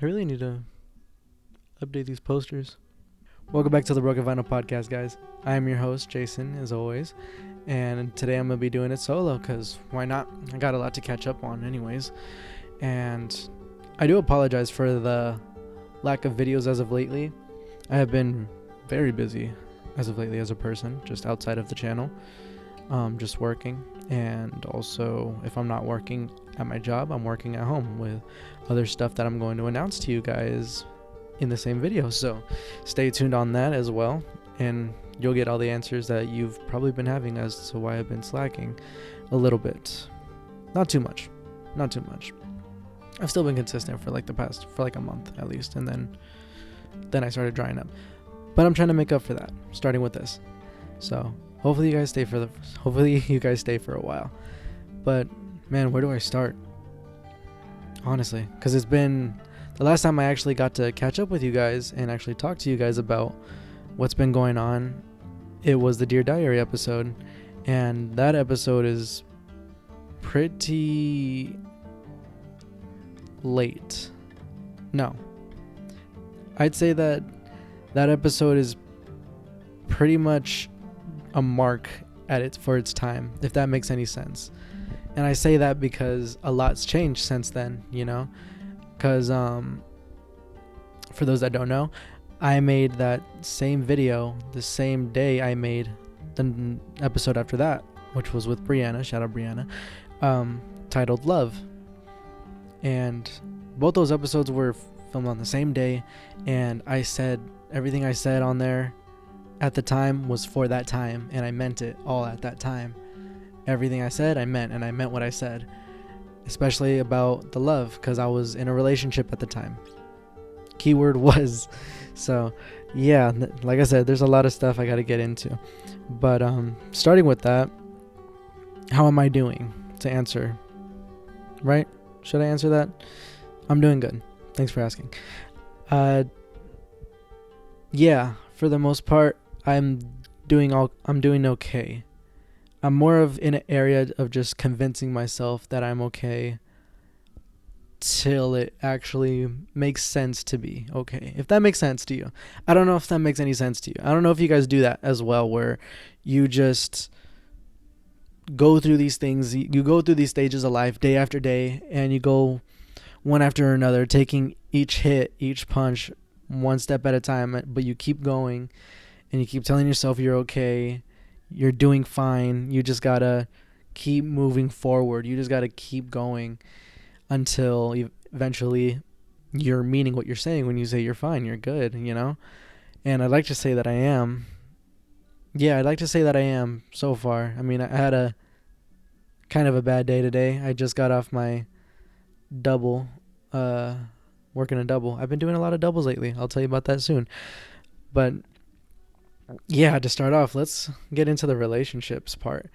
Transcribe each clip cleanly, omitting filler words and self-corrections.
I really need to update these posters. Welcome back to the Broken Vinyl Podcast, guys. I am your host, Jason, as always. And today I'm going to be doing it solo because why not? I got a lot to catch up on anyways. And I do apologize for the lack of videos as of lately. I have been very busy as of lately as a person, just outside of the channel, just working. And also, if I'm not working at my job, I'm working at home with other stuff that I'm going to announce to you guys in the same video. So stay tuned on that as well, and you'll get all the answers that you've probably been having as to why I've been slacking a little bit. Not too much. I've still been consistent for like a month at least, and then I started drying up. But I'm trying to make up for that, starting with this. So hopefully you guys stay for a while. But man, where do I start? Honestly, because it's been the last time I actually got to catch up with you guys and actually talk to you guys about what's been going on. It was the Dear Diary episode, and that episode is pretty late. No, I'd say that episode is pretty much a mark for its time, if that makes any sense. And I say that because a lot's changed since then, because for those that don't know, I made that same video the same day I made the episode after that, which was with Brianna, shout out Brianna, titled Love. And both those episodes were filmed on the same day, and I said everything I said on there at the time was for that time, and I meant it all at that time. Everything I said, I meant, and I meant what I said, especially about the love, because I was in a relationship at the time. Keyword was. So, yeah, like I said, there's a lot of stuff I got to get into. But starting with that, how am I doing to answer? Right? Should I answer that? I'm doing good. Thanks for asking. Yeah, for the most part, I'm doing okay. I'm more of in an area of just convincing myself that I'm okay till it actually makes sense to be okay. If that makes sense to you. I don't know if that makes any sense to you. I don't know if you guys do that as well, where you just go through these things. You go through these stages of life day after day, and you go one after another, taking each hit, each punch, one step at a time, but you keep going, and you keep telling yourself you're okay. You're doing fine. You just gotta keep moving forward. You just gotta keep going until eventually you're meaning what you're saying when you say you're fine, you're good, And I'd like to say that I am. Yeah, I'd like to say that I am so far. I mean, I had a kind of a bad day today. I just got off my double, working a double. I've been doing a lot of doubles lately. I'll tell you about that soon. But yeah, to start off, let's get into the relationships part.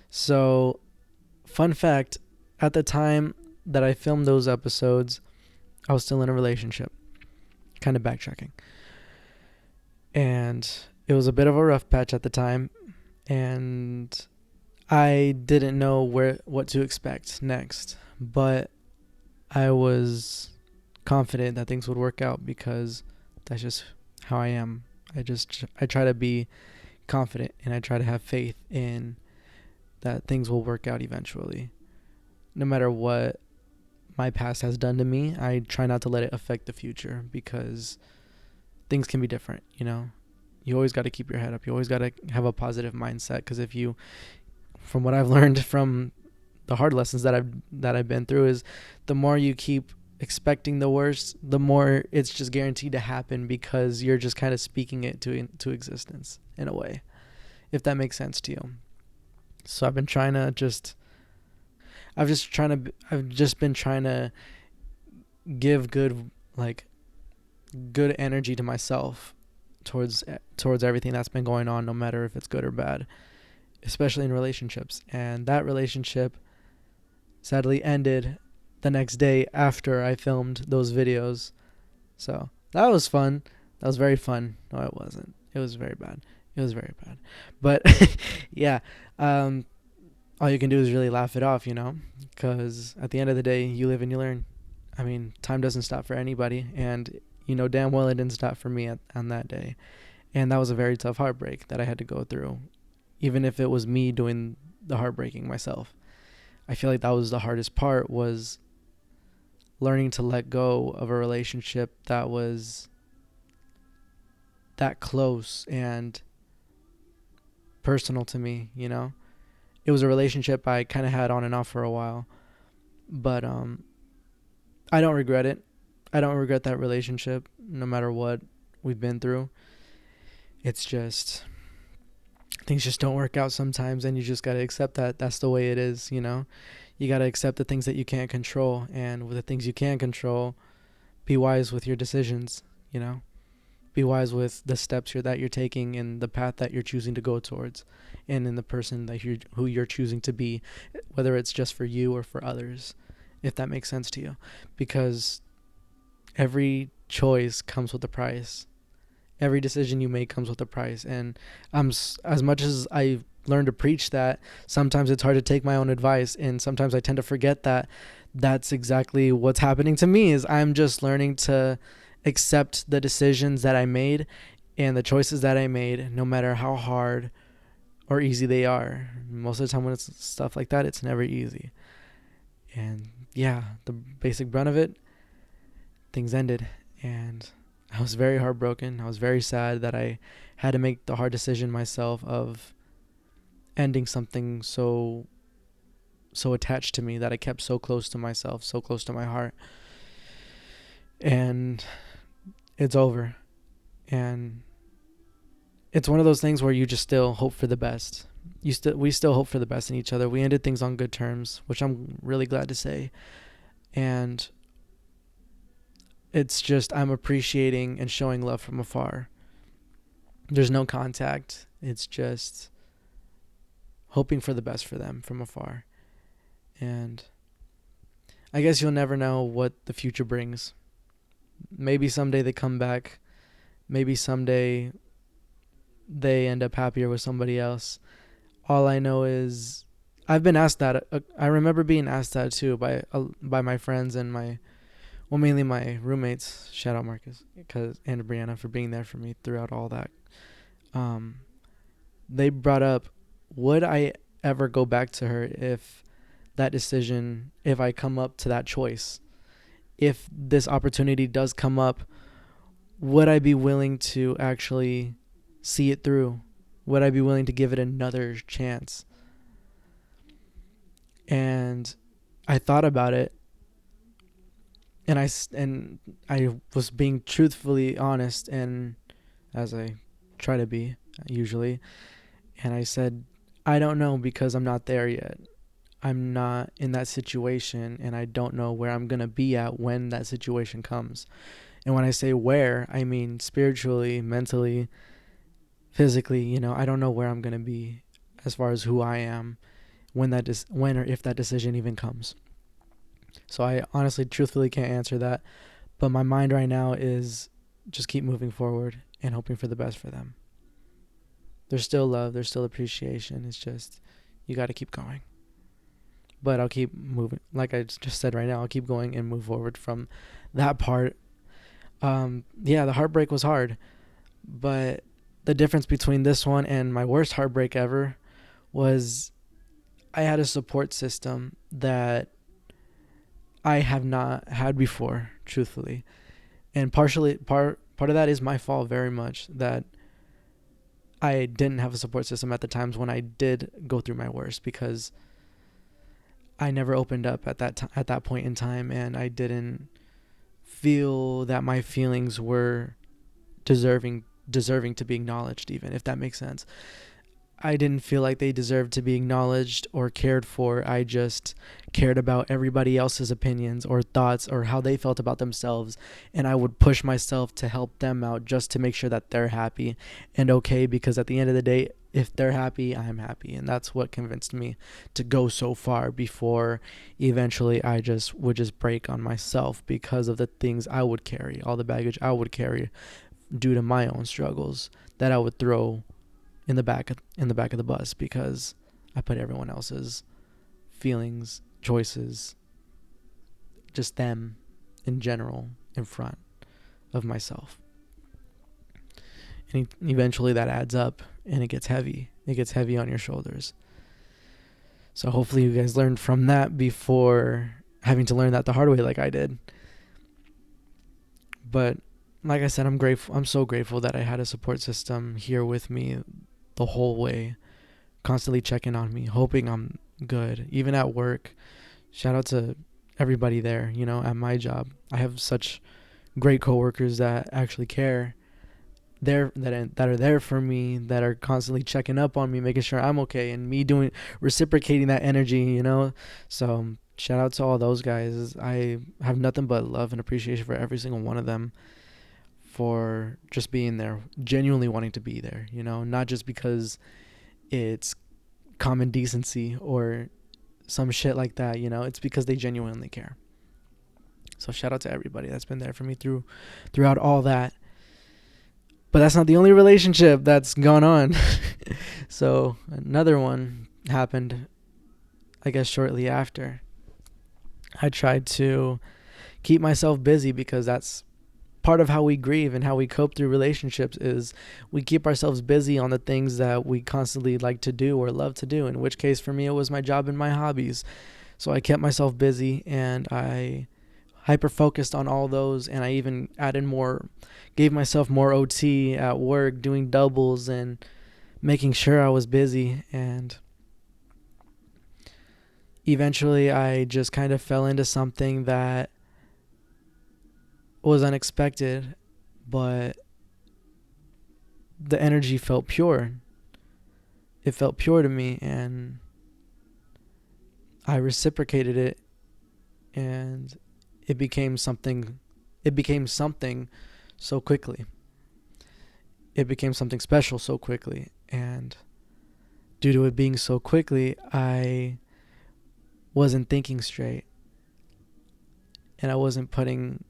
So, fun fact, at the time that I filmed those episodes, I was still in a relationship. Kind of backtracking. And it was a bit of a rough patch at the time, and I didn't know what to expect next. But I was confident that things would work out because that's just how I am. I try to be confident, and I try to have faith in that things will work out eventually. No matter what my past has done to me, I try not to let it affect the future because things can be different, You always got to keep your head up. You always got to have a positive mindset, because from what I've learned from the hard lessons that I've been through, is the more you keep expecting the worst, the more it's just guaranteed to happen, because you're just kind of speaking it to existence in a way, if that makes sense to you. So I've just been trying to give good energy to myself towards everything that's been going on, no matter if it's good or bad, especially in relationships. And that relationship sadly ended the next day after I filmed those videos. So that was fun. That was very fun. No, it wasn't. It was very bad. But yeah, all you can do is really laugh it off, because at the end of the day, you live and you learn. I mean, time doesn't stop for anybody, and you know damn well it didn't stop for me on that day. And that was a very tough heartbreak that I had to go through, even if it was me doing the heartbreaking myself. I feel like that was the hardest part, was learning to let go of a relationship that was that close and personal to me, you know? It was a relationship I kind of had on and off for a while, but I don't regret it. I don't regret that relationship no matter what we've been through. It's just things just don't work out sometimes, and you just got to accept that that's the way it is, you know? You got to accept the things that you can't control, and with the things you can control, be wise with your decisions, you know? Be wise with the steps that you're taking and the path that you're choosing to go towards, and in the person that who you're choosing to be, whether it's just for you or for others, if that makes sense to you. Because every choice comes with a price. Every decision you make comes with a price. And as much as I learned to preach that, sometimes it's hard to take my own advice, and sometimes I tend to forget that that's exactly what's happening to me. Is I'm just learning to accept the decisions that I made and the choices that I made, no matter how hard or easy they are. Most of the time when it's stuff like that, it's never easy. And yeah, the basic brunt of it, things ended, and I was very heartbroken. I was very sad that I had to make the hard decision myself of ending something so attached to me, that I kept so close to myself, so close to my heart. And it's over. And it's one of those things where you just still hope for the best. We still hope for the best in each other. We ended things on good terms, which I'm really glad to say. And it's just, I'm appreciating and showing love from afar. There's no contact. It's just hoping for the best for them from afar. And I guess you'll never know what the future brings. Maybe someday they come back. Maybe someday they end up happier with somebody else. All I know is I've been asked that. I remember being asked that too by my friends and mainly my roommates. Shout out Marcus and Brianna for being there for me throughout all that. They brought up, would I ever go back to her if I come up to that choice? If this opportunity does come up, would I be willing to actually see it through? Would I be willing to give it another chance? And I thought about it, and I was being truthfully honest, and as I try to be usually, and I said, I don't know, because I'm not there yet. I'm not in that situation, and I don't know where I'm going to be at when that situation comes. And when I say where, I mean spiritually, mentally, physically. You know, I don't know where I'm going to be as far as who I am when or if that decision even comes. So I honestly, truthfully can't answer that. But my mind right now is just keep moving forward and hoping for the best for them. There's still love. There's still appreciation. It's just, you got to keep going. But I'll keep moving. Like I just said right now, I'll keep going and move forward from that part. The heartbreak was hard. But the difference between this one and my worst heartbreak ever was I had a support system that I have not had before, truthfully. And part of that is my fault very much, that I didn't have a support system at the times when I did go through my worst, because I never opened up at that point in time, and I didn't feel that my feelings were deserving to be acknowledged, even if that makes sense. I didn't feel like they deserved to be acknowledged or cared for. I just cared about everybody else's opinions or thoughts or how they felt about themselves, and I would push myself to help them out just to make sure that they're happy and okay, because at the end of the day, if they're happy, I'm happy. And that's what convinced me to go so far before eventually I would just break on myself because of the things I would carry, all the baggage I would carry due to my own struggles that I would throw in the back of the bus, because I put everyone else's feelings, choices, just them in general in front of myself. And eventually that adds up and it gets heavy. It gets heavy on your shoulders. So hopefully you guys learned from that before having to learn that the hard way like I did. But like I said, I'm grateful. I'm so grateful that I had a support system here with me the whole way, constantly checking on me, hoping I'm good. Even at work, shout out to everybody there, at my job. I have such great coworkers that actually care. That are there for me, that are constantly checking up on me, making sure I'm okay, and me reciprocating that energy, So shout out to all those guys. I have nothing but love and appreciation for every single one of them for just being there, genuinely wanting to be there, not just because it's common decency or some shit like that, it's because they genuinely care. So shout out to everybody that's been there for me throughout all that. But that's not the only relationship that's gone on. So another one happened, I guess, shortly after. I tried to keep myself busy because that's part of how we grieve and how we cope through relationships is we keep ourselves busy on the things that we constantly like to do or love to do, in which case for me it was my job and my hobbies. So I kept myself busy and I hyper focused on all those, and I even gave myself more OT at work, doing doubles and making sure I was busy. And eventually I just kind of fell into something that was unexpected, but the energy felt pure. It felt pure to me, and I reciprocated it, and it became something so quickly. It became something special so quickly, and due to it being so quickly, I wasn't thinking straight, and I wasn't putting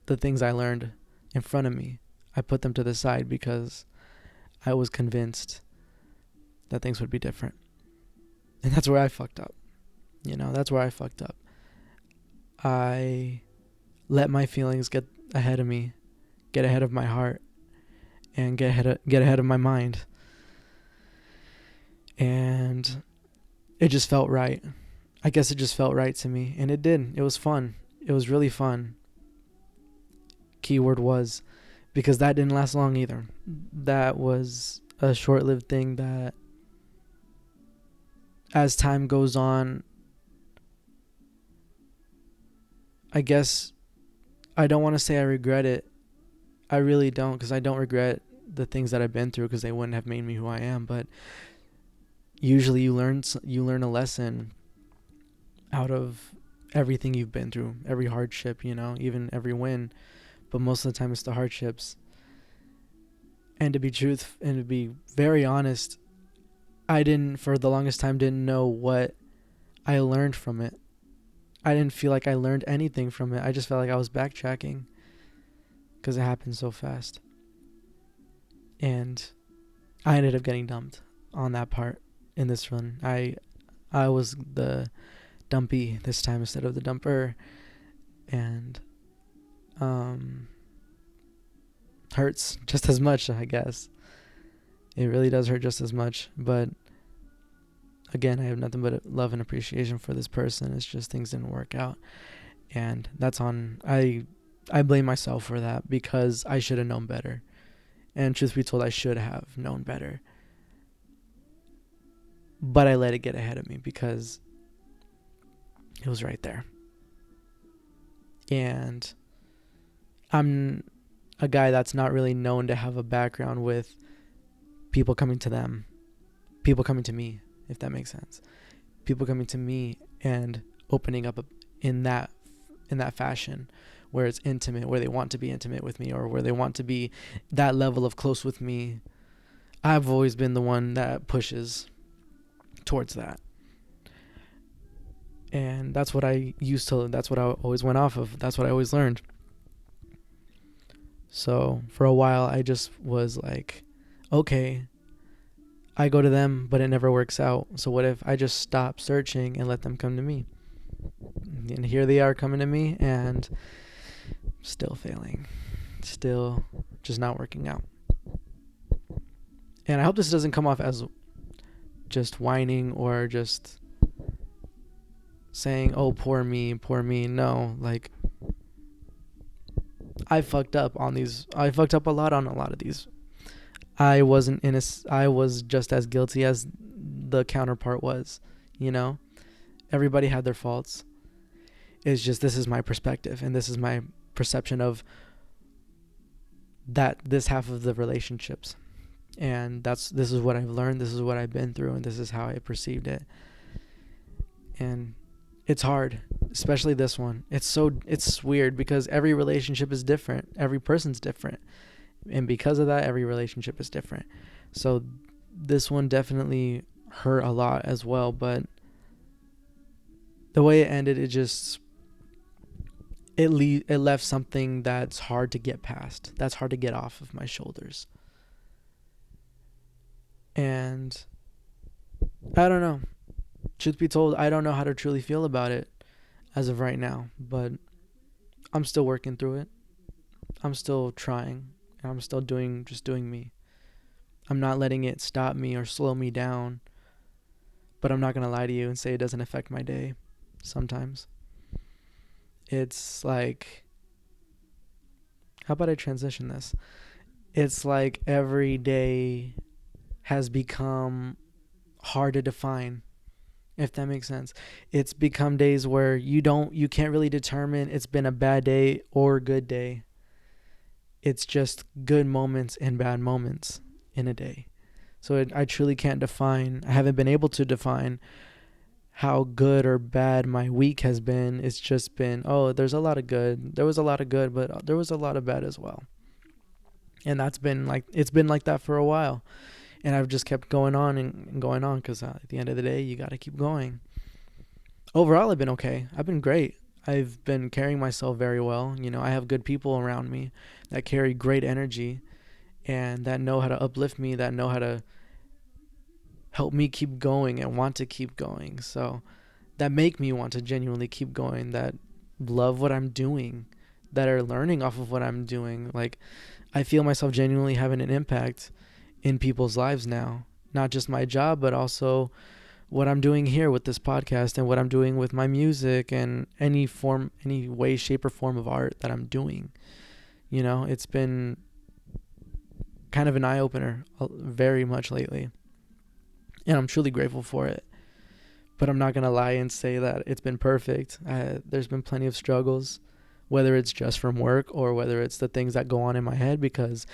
the things I learned in front of me. I put them to the side because I was convinced that things would be different. And that's where I fucked up. That's where I fucked up. I let my feelings get ahead of me, get ahead of my heart, and get ahead of my mind. And it just felt right. I guess it just felt right to me, and it did. It was fun. It was really fun. Keyword was, because that didn't last long either. That was a short-lived thing that, as time goes on, I guess I don't want to say I regret it. I really don't, because I don't regret the things that I've been through, because they wouldn't have made me who I am. But usually you learn a lesson out of everything you've been through, every hardship, even every win. But most of the time it's the hardships. And to be very honest, I didn't, for the longest time, didn't know what I learned from it. I didn't feel like I learned anything from it. I just felt like I was backtracking because it happened so fast. And I ended up getting dumped on that part in this run. I was the dumpy this time instead of the dumper. And hurts just as much, I guess. It really does hurt just as much. But again, I have nothing but love and appreciation for this person. It's just things didn't work out, and that's on I blame myself for that, because I should have known better. And truth be told, I should have known better, but I let it get ahead of me because it was right there. And I'm a guy that's not really known to have a background with people coming to me, if that makes sense. People coming to me and opening up in that fashion, where it's intimate, where they want to be intimate with me, or where they want to be that level of close with me. I've always been the one that pushes towards that. And that's what I always went off of. That's what I always learned. So for a while, I just was like, okay, I go to them, but it never works out. So what if I just stop searching and let them come to me? And here they are coming to me, and still failing, still just not working out. And I hope this doesn't come off as just whining or just saying, oh, poor me, poor me. No, like, I fucked up on these. I fucked up a lot on a lot of these. I wasn't innocent. I was just as guilty as the counterpart was, you know? Everybody had their faults. It's just, this is my perspective, and this is my perception of this half of the relationships. And this is what I've learned, this is what I've been through, and this is how I perceived it. And it's hard, especially this one. It's weird because every relationship is different. Every person's different. And because of that, every relationship is different. So this one definitely hurt a lot as well, but the way it ended, it left something that's hard to get past. That's hard to get off of my shoulders. And I don't know. Truth be told, I don't know how to truly feel about it as of right now, but I'm still working through it. I'm still trying, and I'm still doing me. I'm not letting it stop me or slow me down, but I'm not going to lie to you and say it doesn't affect my day sometimes. It's like, how about I transition this? It's like every day has become hard to define, if that makes sense. It's become days where you can't really determine it's been a bad day or a good day. It's just good moments and bad moments in a day. So I truly can't define. I haven't been able to define how good or bad my week has been. It's just been, oh, there's a lot of good. There was a lot of good, but there was a lot of bad as well. And it's been like that for a while. And I've just kept going on and going on because at the end of the day, you got to keep going. Overall, I've been okay. I've been great. I've been carrying myself very well. You know, I have good people around me that carry great energy and that know how to uplift me, that know how to help me keep going and want to keep going. So that make me want to genuinely keep going, that love what I'm doing, that are learning off of what I'm doing. Like, I feel myself genuinely having an impact in people's lives now, not just my job, but also what I'm doing here with this podcast and what I'm doing with my music and any way, shape, or form of art that I'm doing. You know, it's been kind of an eye-opener very much lately, and I'm truly grateful for it. But I'm not going to lie and say that it's been perfect. There's been plenty of struggles, whether it's just from work or whether it's the things that go on in my head, because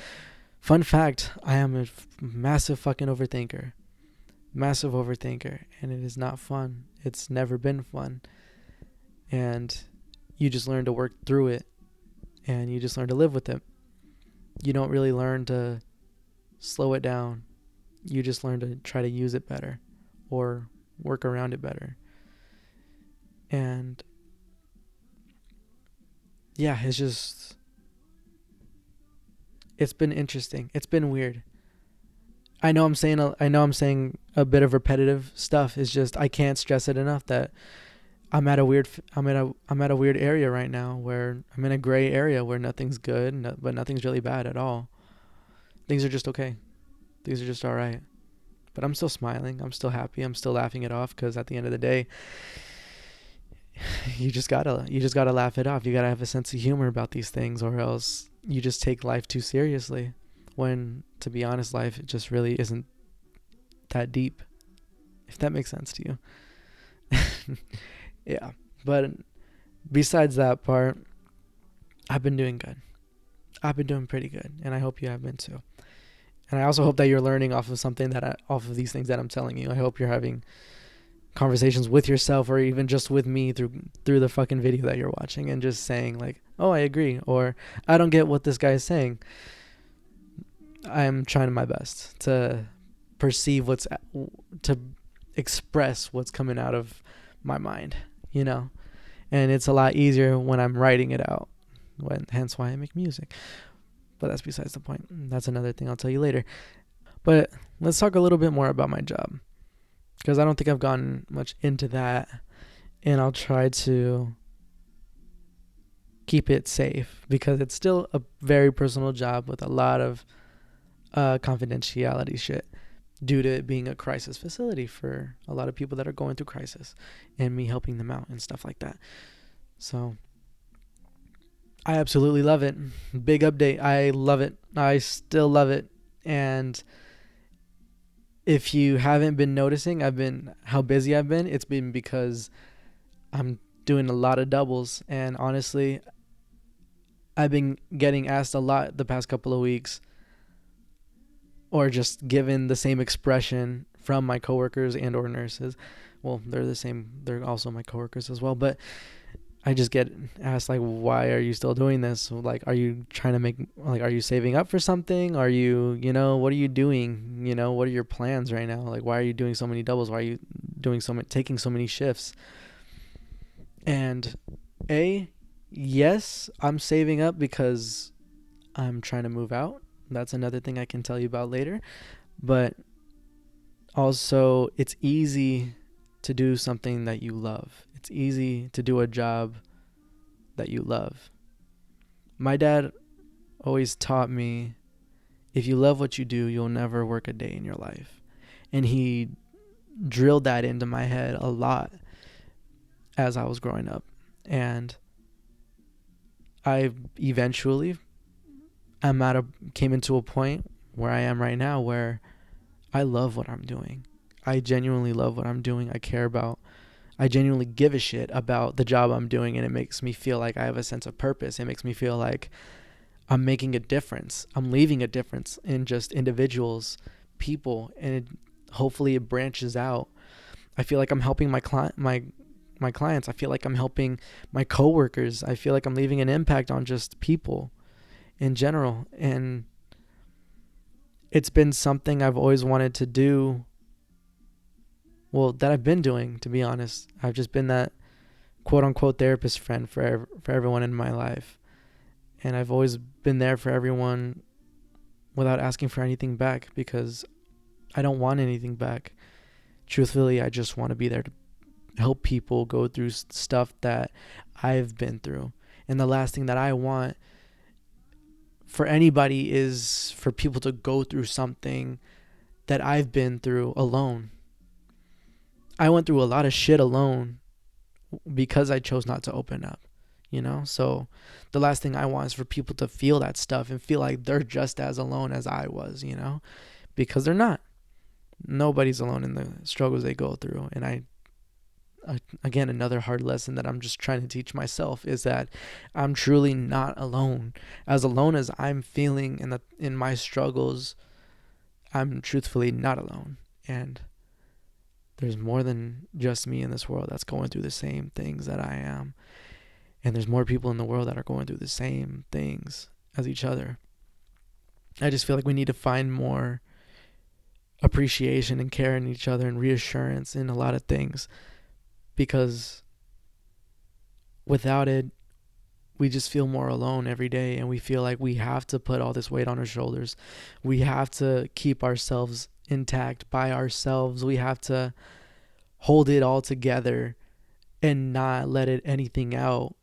fun fact, I am a massive fucking overthinker. Massive overthinker. And it is not fun. It's never been fun. And you just learn to work through it. And you just learn to live with it. You don't really learn to slow it down. You just learn to try to use it better. Or work around it better. And yeah, it's been interesting. It's been weird. I know I'm saying a bit of repetitive stuff. It's just I can't stress it enough that I'm at a weird area right now where I'm in a gray area where nothing's good, but nothing's really bad at all. Things are just okay. Things are just all right. But I'm still smiling. I'm still happy. I'm still laughing it off because at the end of the day, you just gotta laugh it off. You gotta have a sense of humor about these things, or else you just take life too seriously. When, to be honest, life just really isn't that deep, if that makes sense to you. Yeah, but besides that part, I've been doing good. I've been doing pretty good, and I hope you have been too. And I also hope that you're learning off of these things that I'm telling you. I hope you're having conversations with yourself, or even just with me through the fucking video that you're watching, and just saying like, oh, I agree, or I don't get what this guy is saying. I'm trying my best to perceive to express what's coming out of my mind, you know, and it's a lot easier when I'm writing it out, hence why I make music. But that's besides the point. That's another thing I'll tell you later. But let's talk a little bit more about my job, because I don't think I've gone much into that and I'll try to keep it safe because it's still a very personal job with a lot of confidentiality shit due to it being a crisis facility for a lot of people that are going through crisis and me helping them out and stuff like that. So I absolutely love it. Big update. I love it. I still love it. And if you haven't been noticing, how busy I've been. It's been because I'm doing a lot of doubles, and honestly, I've been getting asked a lot the past couple of weeks, or just given the same expression from my coworkers and or nurses. Well, they're the same. They're also my coworkers as well, but I just get asked like, why are you still doing this? Like, are you trying to are you saving up for something? Are you, what are you doing? What are your plans right now? Like, why are you doing so many doubles? Why are you taking so many shifts? And yes, I'm saving up because I'm trying to move out. That's another thing I can tell you about later. But also, it's easy to do something that you love. It's easy to do a job that you love. My dad always taught me, if you love what you do, you'll never work a day in your life. And he drilled that into my head a lot as I was growing up. And I eventually came into a point where I am right now where I love what I'm doing. I genuinely love what I'm doing. I genuinely give a shit about the job I'm doing, and it makes me feel like I have a sense of purpose. It makes me feel like I'm making a difference. I'm leaving a difference in just individuals, people, and hopefully it branches out. I feel like I'm helping my clients. I feel like I'm helping my coworkers. I feel like I'm leaving an impact on just people in general. And it's been something I've always wanted to do. Well, that I've been doing, to be honest. I've just been that quote unquote therapist friend for everyone in my life. And I've always been there for everyone without asking for anything back because I don't want anything back. Truthfully, I just want to be there to help people go through stuff that I've been through. And the last thing that I want for anybody is for people to go through something that I've been through alone. I went through a lot of shit alone because I chose not to open up, So the last thing I want is for people to feel that stuff and feel like they're just as alone as I was, because they're not. Nobody's alone in the struggles they go through. And again, another hard lesson that I'm just trying to teach myself is that I'm truly not alone. As alone as I'm feeling in my struggles, I'm truthfully not alone. And there's more than just me in this world that's going through the same things that I am. And there's more people in the world that are going through the same things as each other. I just feel like we need to find more appreciation and care in each other and reassurance in a lot of things. Because without it, we just feel more alone every day, and we feel like we have to put all this weight on our shoulders. We have to keep ourselves intact by ourselves. We have to hold it all together and not let anything out,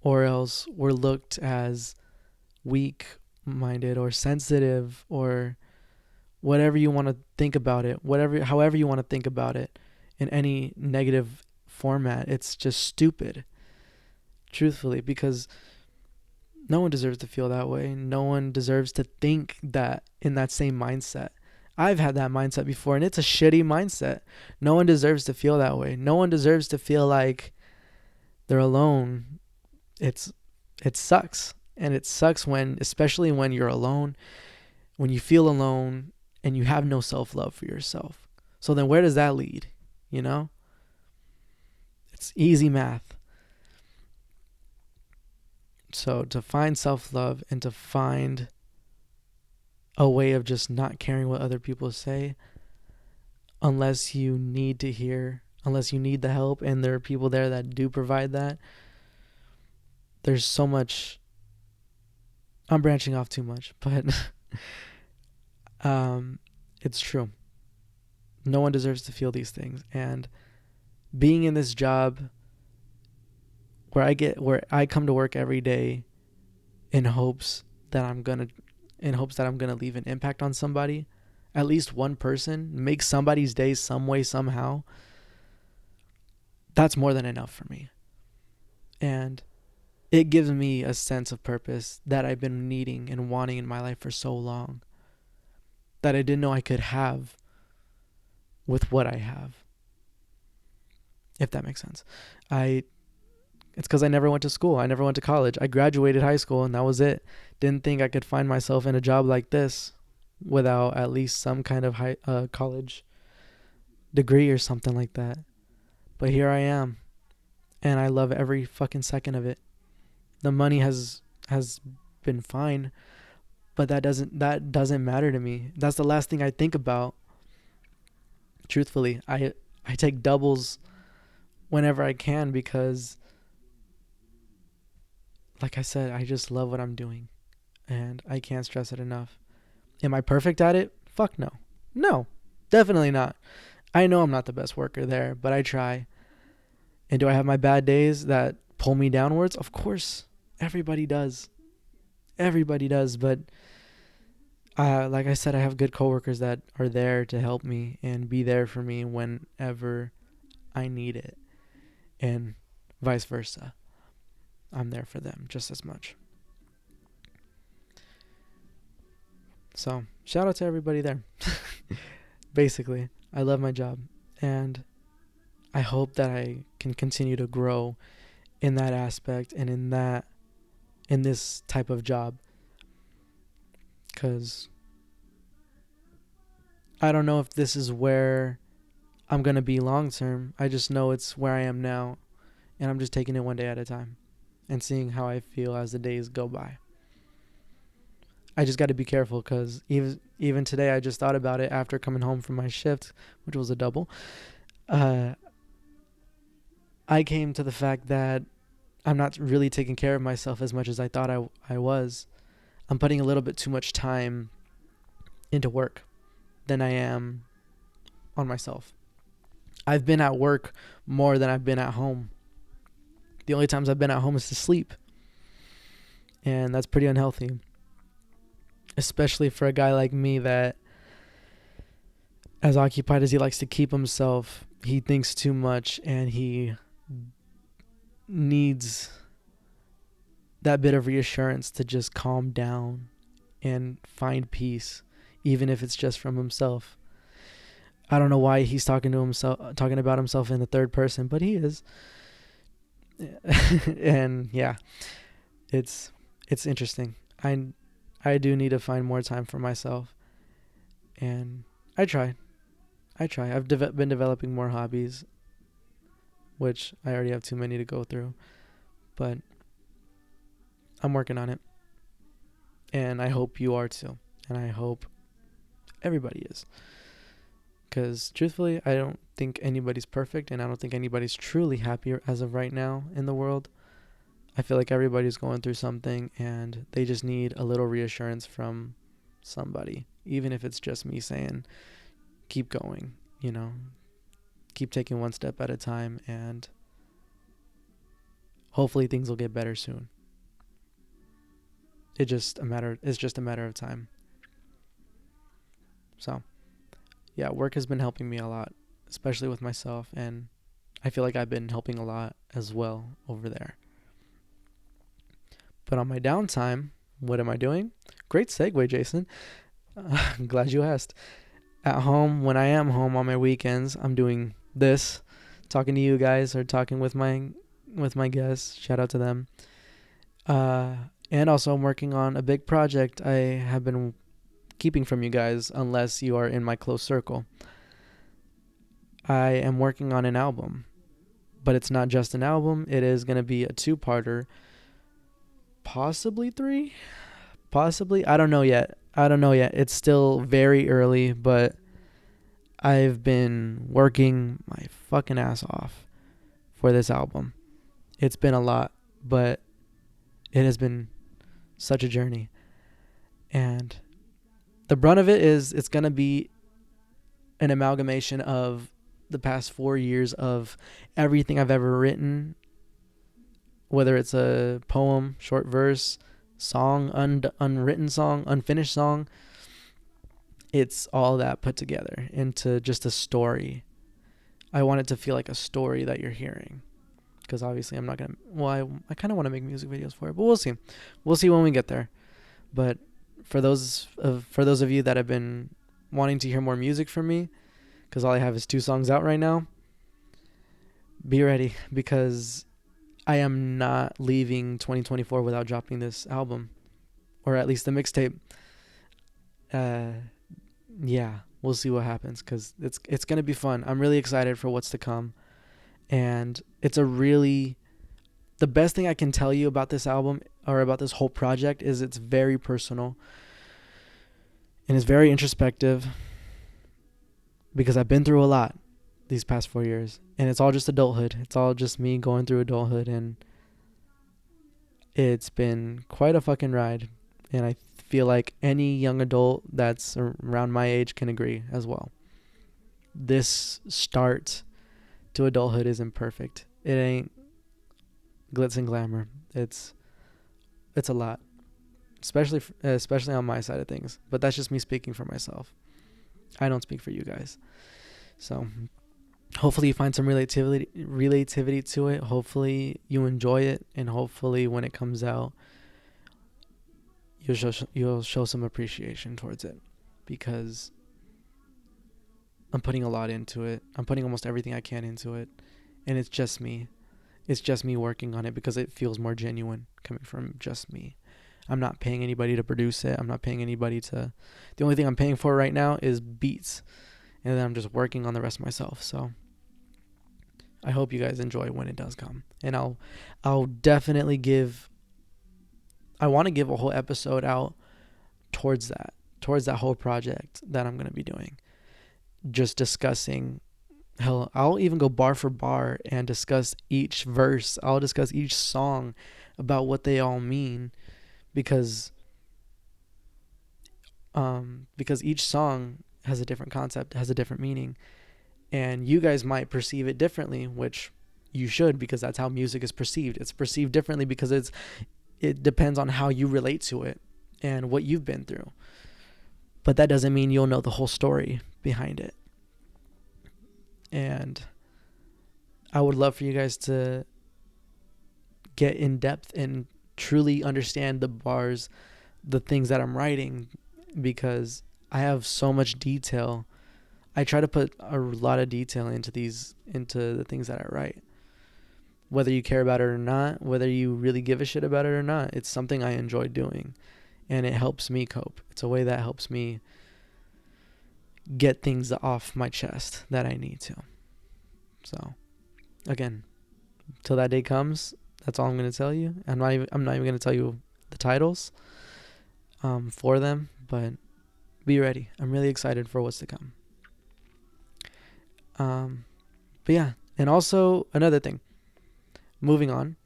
or else we're looked as weak-minded or sensitive or whatever you want to think about it, however you want to think about it in any negative format. It's just stupid, truthfully, because no one deserves to feel that way. No one deserves to think that in that same mindset. I've had that mindset before, and it's a shitty mindset. No one deserves to feel that way. No one deserves to feel like they're alone. It sucks. And it sucks especially when you're alone, when you feel alone and you have no self-love for yourself. So then where does that lead? It's easy math. So to find self-love and to find a way of just not caring what other people say, unless you need the help, and there are people there that do provide that. There's so much. I'm branching off too much, but it's true. No one deserves to feel these things, and being in this job where I come to work every day in hopes that I'm gonna leave an impact on somebody, at least one person, make somebody's day some way, somehow. That's more than enough for me. And it gives me a sense of purpose that I've been needing and wanting in my life for so long, that I didn't know I could have with what I have. If that makes sense. It's because I never went to school. I never went to college. I graduated high school and that was it. Didn't think I could find myself in a job like this without at least some kind of college degree or something like that. But here I am, and I love every fucking second of it. The money has been fine, but that doesn't matter to me. That's the last thing I think about. Truthfully, I take doubles whenever I can because, like I said, I just love what I'm doing, and I can't stress it enough. Am I perfect at it? Fuck no. No, definitely not. I know I'm not the best worker there, but I try. And do I have my bad days that pull me downwards? Of course. Everybody does. Everybody does. But like I said, I have good coworkers that are there to help me and be there for me whenever I need it. And vice versa. I'm there for them just as much. So, shout out to everybody there. Basically, I love my job. And I hope that I can continue to grow in that aspect and in this type of job. Because I don't know if this is where I'm going to be long term. I just know it's where I am now. And I'm just taking it one day at a time and seeing how I feel as the days go by. I just got to be careful because even today I just thought about it after coming home from my shift, which was a double. I came to the fact that I'm not really taking care of myself as much as I thought I was. I'm putting a little bit too much time into work than I am on myself. I've been at work more than I've been at home. The only times I've been at home is to sleep. And that's pretty unhealthy. Especially for a guy like me that, as occupied as he likes to keep himself, he thinks too much and he needs that bit of reassurance to just calm down and find peace, even if it's just from himself. I don't know why he's talking about himself in the third person, but he is. And yeah, it's interesting. I do need to find more time for myself, and I try. I've been developing more hobbies, which I already have too many to go through, but I'm working on it, and I hope you are too, and I hope everybody is, because truthfully, I don't think anybody's perfect, and I don't think anybody's truly happy as of right now in the world. I feel like everybody's going through something and they just need a little reassurance from somebody, even if it's just me saying, keep going, keep taking one step at a time, and hopefully things will get better soon. It's just a matter of time. So, yeah, work has been helping me a lot, especially with myself, and I feel like I've been helping a lot as well over there. But on my downtime, what am I doing? Great segue, Jason. I'm glad you asked. At home, when I am home on my weekends, I'm doing this, talking to you guys or talking with my guests. Shout out to them. And also I'm working on a big project I have been keeping from you guys unless you are in my close circle. I am working on an album, but it's not just an album. It is going to be a 2-parter. Possibly 3, I don't know yet. It's still very early, but I've been working my fucking ass off for this album. It's been a lot, but it has been such a journey, and the brunt of it is it's gonna be an amalgamation of the past 4 years of everything I've ever written, whether it's a poem, short verse, song, unwritten song, unfinished song. It's all that put together into just a story. I want it to feel like a story that you're hearing. Because obviously I'm not going to... Well, I kind of want to make music videos for it, but we'll see. We'll see when we get there. But for those of you that have been wanting to hear more music from me, because all I have is 2 songs out right now, be ready, because I am not leaving 2024 without dropping this album, or at least the mixtape. Yeah, we'll see what happens, because it's gonna be fun. I'm really excited for what's to come, and it's the best thing I can tell you about this album, or about this whole project, is it's very personal and it's very introspective, because I've been through a lot these past 4 years, and it's all just adulthood. It's all just me going through adulthood, and it's been quite a fucking ride. And I feel like any young adult that's around my age can agree as well. This start to adulthood isn't perfect. It ain't glitz and glamour. It's a lot, especially on my side of things. But that's just me speaking for myself. I don't speak for you guys. So hopefully you find some relativity to it. Hopefully you enjoy it, and hopefully when it comes out, you'll show some appreciation towards it, because I'm putting a lot into it. I'm putting almost everything I can into it, and it's just me. It's just me working on it, because it feels more genuine coming from just me. I'm not paying anybody to produce it. I'm not paying anybody to... The only thing I'm paying for right now is beats, and then I'm just working on the rest myself. So I hope you guys enjoy when it does come, and I'll definitely give... I want to give a whole episode out towards that whole project that I'm going to be doing. Just discussing, hell, I'll even go bar for bar and discuss each verse. I'll discuss each song about what they all mean, because each song has a different concept, has a different meaning, and you guys might perceive it differently, which you should, because that's how music is perceived. It's perceived differently because it depends on how you relate to it and what you've been through. But that doesn't mean you'll know the whole story behind it. And I would love for you guys to get in depth and truly understand the bars, the things that I'm writing, because I have so much detail. I try to put a lot of detail into the things that I write. Whether you care about it or not, whether you really give a shit about it or not, it's something I enjoy doing, and it helps me cope. It's a way that helps me get things off my chest that I need to. So, again, till that day comes, that's all I'm going to tell you. I'm not even going to tell you the titles for them, but be ready. I'm really excited for what's to come. But yeah, and also another thing. Moving on,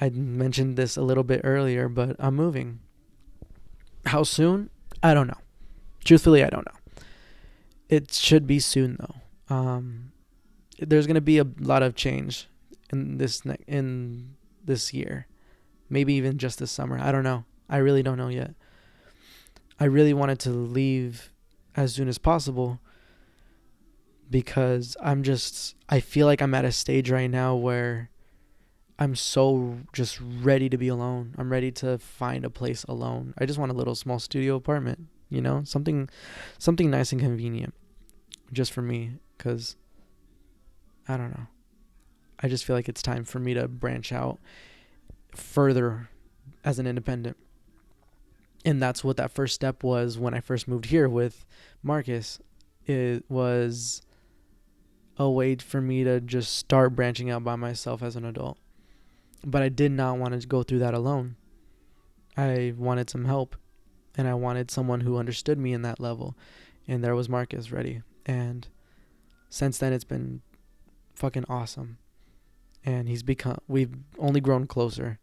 I mentioned this a little bit earlier, but I'm moving. How soon? I don't know. Truthfully, I don't know. It should be soon, though. There's going to be a lot of change in this year. Maybe even just this summer. I don't know. I really don't know yet. I really wanted to leave as soon as possible, because I feel like I'm at a stage right now where I'm so just ready to be alone. I'm ready to find a place alone. I just want a little small studio apartment, something nice and convenient just for me, because I don't know. I just feel like it's time for me to branch out further as an independent. And that's what that first step was when I first moved here with Marcus. It was a way for me to just start branching out by myself as an adult. But I did not want to go through that alone. I wanted some help, and I wanted someone who understood me in that level. And there was Marcus ready. And since then, it's been fucking awesome. And we've only grown closer.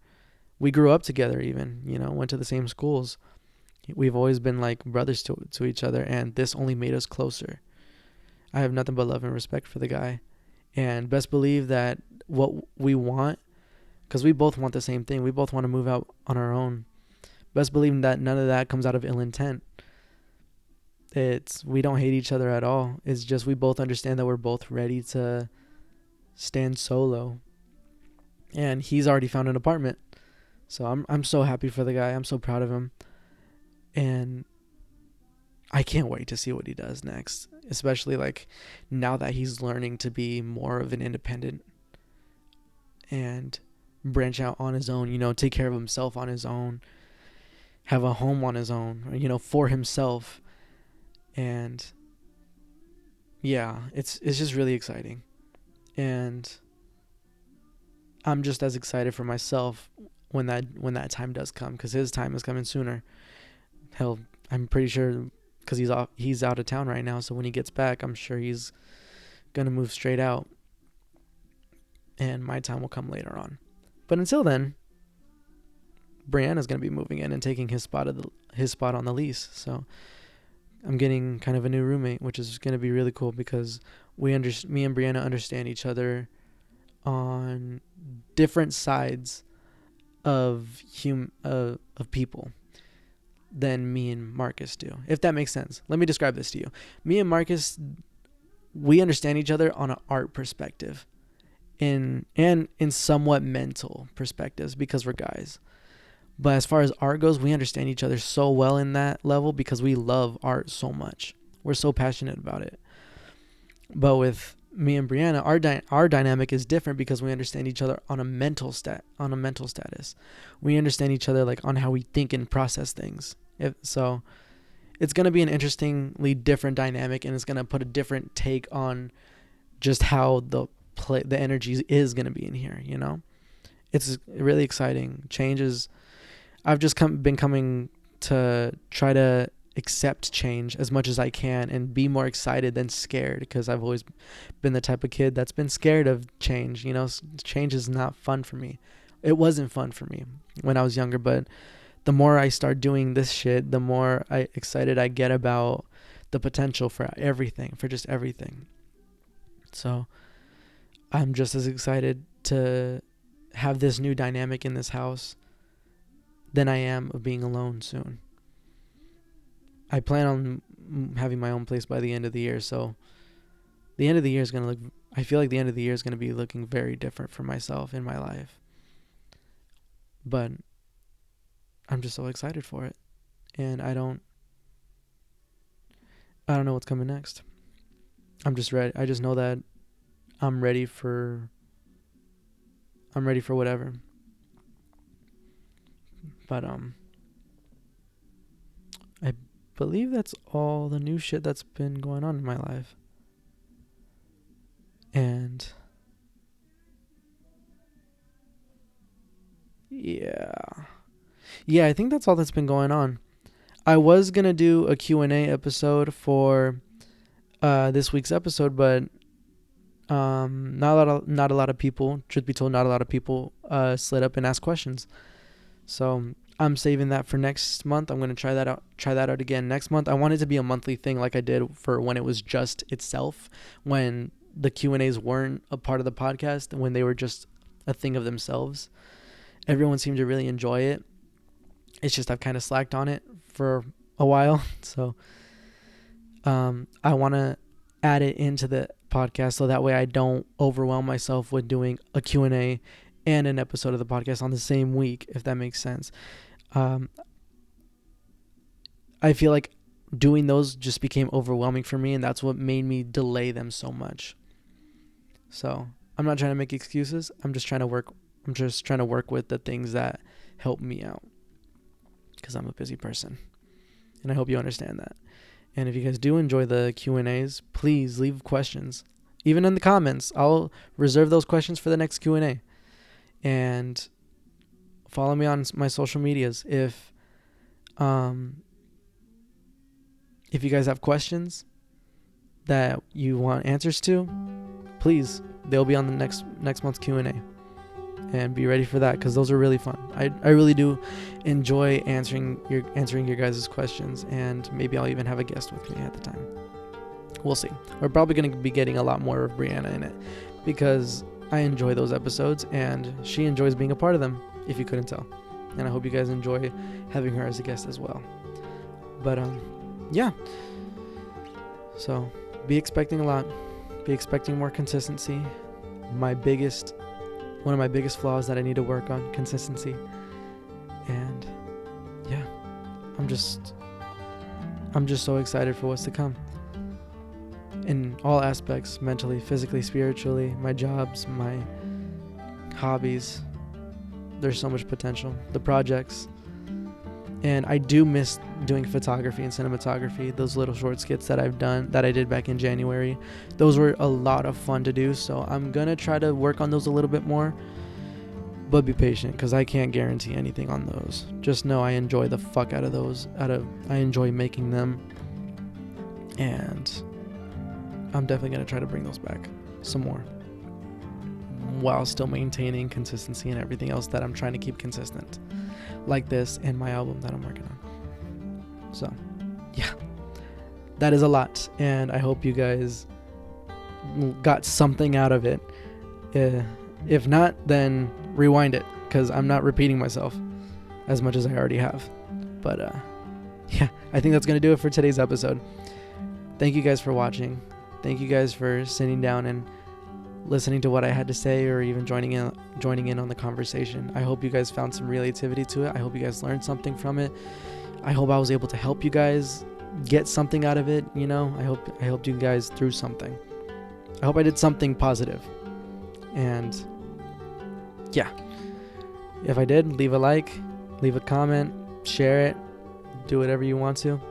We grew up together even, went to the same schools. We've always been like brothers to each other, and this only made us closer. I have nothing but love and respect for the guy. And best believe that what we want because we both want the same thing. We both want to move out on our own. Best believe that none of that comes out of ill intent. We don't hate each other at all. It's just we both understand that we're both ready to stand solo. And he's already found an apartment. So I'm so happy for the guy. I'm so proud of him. And I can't wait to see what he does next, especially like now that he's learning to be more of an independent and branch out on his own, take care of himself on his own, have a home on his own, for himself. And yeah, it's just really exciting. And I'm just as excited for myself when that time does come, because his time is coming sooner. Hell, I'm pretty sure, because he's out of town right now, so when he gets back, I'm sure he's gonna move straight out, and my time will come later on. But until then, Brianna's gonna be moving in and taking his spot on the lease. So I'm getting kind of a new roommate, which is gonna be really cool, because me and Brianna understand each other on different sides of people than me and Marcus do, if that makes sense. Let me describe this to you. Me and Marcus, we understand each other on an art perspective and in somewhat mental perspectives, because we're guys. But as far as art goes, we understand each other so well in that level, because we love art so much. We're so passionate about it. But with me and Brianna, our dynamic is different, because we understand each other on a mental status. We understand each other like on how we think and process things. So it's going to be an interestingly different dynamic, and it's going to put a different take on just how the energy is going to be in here, It's really exciting. I've just been coming to try to accept change as much as I can and be more excited than scared, because I've always been the type of kid that's been scared of change. Change is not fun for me. It wasn't fun for me when I was younger, but the more I start doing this shit, the more excited I get about the potential for everything, for just everything. So I'm just as excited to have this new dynamic in this house than I am of being alone soon. I plan on having my own place by the end of the year, so the end of the year is going to I feel like the end of the year is going to be looking very different for myself in my life. But I'm just so excited for it. And I don't know what's coming next. I'm just ready. I just know that I'm ready for whatever. But I believe that's all the new shit that's been going on in my life. And yeah, I think that's all that's been going on. I was gonna do a Q&A episode for this week's episode, but not a lot of people, truth be told, not a lot of people slid up and asked questions. So I'm saving that for next month. I'm going to try that out again next month. I want it to be a monthly thing, like I did for when it was just itself, when the Q&As weren't a part of the podcast, when they were just a thing of themselves. Everyone seemed to really enjoy it. It's just I've kind of slacked on it for a while. So I want to add it into the podcast, so that way I don't overwhelm myself with doing a Q&A and an episode of the podcast on the same week, if that makes sense. I feel like doing those just became overwhelming for me, and that's what made me delay them so much. So I'm not trying to make excuses. I'm just trying to work with the things that help me out, because I'm a busy person, and I hope you understand that. And if you guys do enjoy the Q&As, please leave questions, even in the comments. I'll reserve those questions for the next Q&A. And follow me on my social medias. If you guys have questions that you want answers to, please, they'll be on the next month's Q&A. And be ready for that, because those are really fun. I really do enjoy answering your guys' questions, and maybe I'll even have a guest with me at the time. We'll see. We're probably going to be getting a lot more of Brianna in it, because I enjoy those episodes, and she enjoys being a part of them, if you couldn't tell. And I hope you guys enjoy having her as a guest as well. But yeah. So be expecting a lot. Be expecting more consistency. One of my biggest flaws that I need to work on, consistency. And yeah, I'm just so excited for what's to come. In all aspects, mentally, physically, spiritually, my jobs, my hobbies. There's so much potential. The projects. And I do miss doing photography and cinematography. Those little short skits that I did back in January. Those were a lot of fun to do. So I'm going to try to work on those a little bit more. But be patient, because I can't guarantee anything on those. Just know I enjoy the fuck out of those. I enjoy making them. And I'm definitely going to try to bring those back some more, while still maintaining consistency and everything else that I'm trying to keep consistent, like this and my album that I'm working on. So yeah, that is a lot, and I hope you guys got something out of it. If not, then rewind it, because I'm not repeating myself as much as I already have. But yeah, I think that's going to do it for today's episode. Thank you guys for watching. Thank you guys for sitting down and listening to what I had to say, or even joining in on the conversation. I hope you guys found some relativity to it. I hope you guys learned something from it. I hope I was able to help you guys get something out of it. I helped you guys through something. I hope I did something positive. And yeah, if I did, leave a like, leave a comment, share it, do whatever you want to.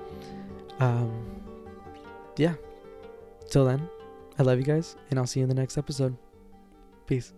Yeah. Till then, I love you guys, and I'll see you in the next episode. Peace.